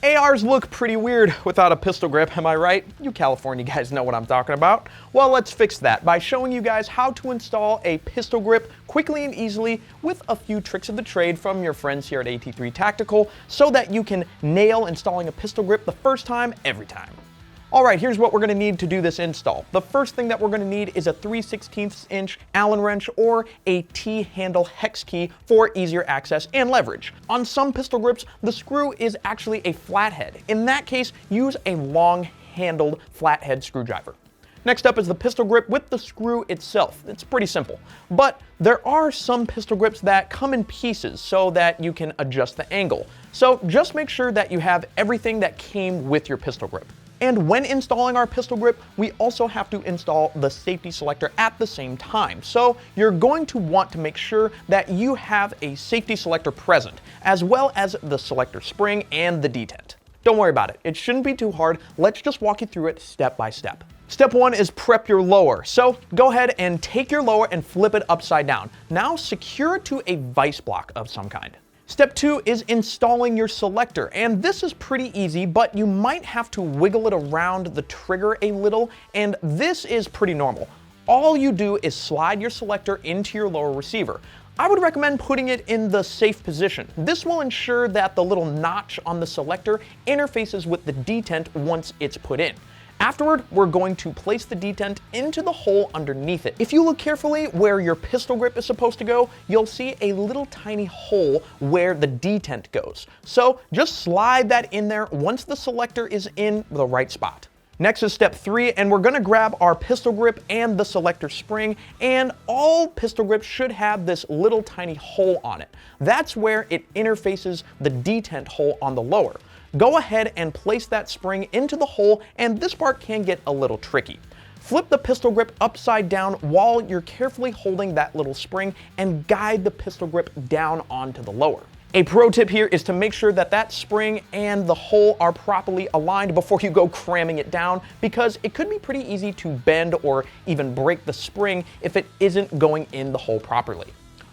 ARs look pretty weird without a pistol grip, am I right? You California guys know what I'm talking about. Well, let's fix that by showing you guys how to install a pistol grip quickly and easily with a few tricks of the trade from your friends here at AT3 Tactical so that you can nail installing a pistol grip the first time, every time. Alright, here's what we're going to need to do this install. The first thing that we're going to need is a 3/16 inch Allen wrench or a T-handle hex key for easier access and leverage. On some pistol grips, the screw is actually a flathead. In that case, use a long-handled flathead screwdriver. Next up is the pistol grip with the screw itself. It's pretty simple. But there are some pistol grips that come in pieces so that you can adjust the angle. So just make sure that you have everything that came with your pistol grip. And when installing our pistol grip, we also have to install the safety selector at the same time. So you're going to want to make sure that you have a safety selector present, as well as the selector spring and the detent. Don't worry about it. It shouldn't be too hard. Let's just walk you through it step by step. Step one is prep your lower. So go ahead and take your lower and flip it upside down. Now secure it to a vise block of some kind. Step two is installing your selector, and this is pretty easy, but you might have to wiggle it around the trigger a little, and this is pretty normal. All you do is slide your selector into your lower receiver. I would recommend putting it in the safe position. This will ensure that the little notch on the selector interfaces with the detent once it's put in. Afterward, we're going to place the detent into the hole underneath it. If you look carefully where your pistol grip is supposed to go, you'll see a little tiny hole where the detent goes. So just slide that in there once the selector is in the right spot. Next is step three, and we're gonna grab our pistol grip and the selector spring, and all pistol grips should have this little tiny hole on it. That's where it interfaces the detent hole on the lower. Go ahead and place that spring into the hole, and this part can get a little tricky. Flip the pistol grip upside down while you're carefully holding that little spring and guide the pistol grip down onto the lower. A pro tip here is to make sure that that spring and the hole are properly aligned before you go cramming it down, because it could be pretty easy to bend or even break the spring if it isn't going in the hole properly.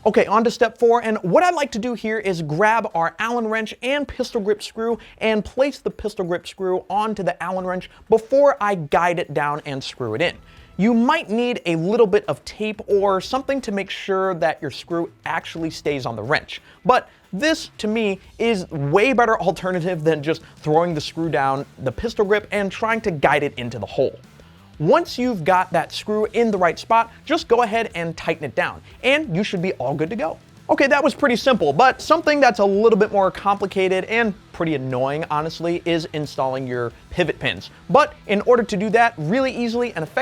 Okay, on to step four, and what I'd like to do here is grab our Allen wrench and pistol grip screw and place the pistol grip screw onto the Allen wrench before I guide it down and screw it in. You might need a little bit of tape or something to make sure that your screw actually stays on the wrench. But this, to me, is way better alternative than just throwing the screw down the pistol grip and trying to guide it into the hole. Once you've got that screw in the right spot, just go ahead and tighten it down, and you should be all good to go. Okay, that was pretty simple, but something that's a little bit more complicated and pretty annoying, honestly, is installing your pivot pins. But in order to do that really easily and effectively,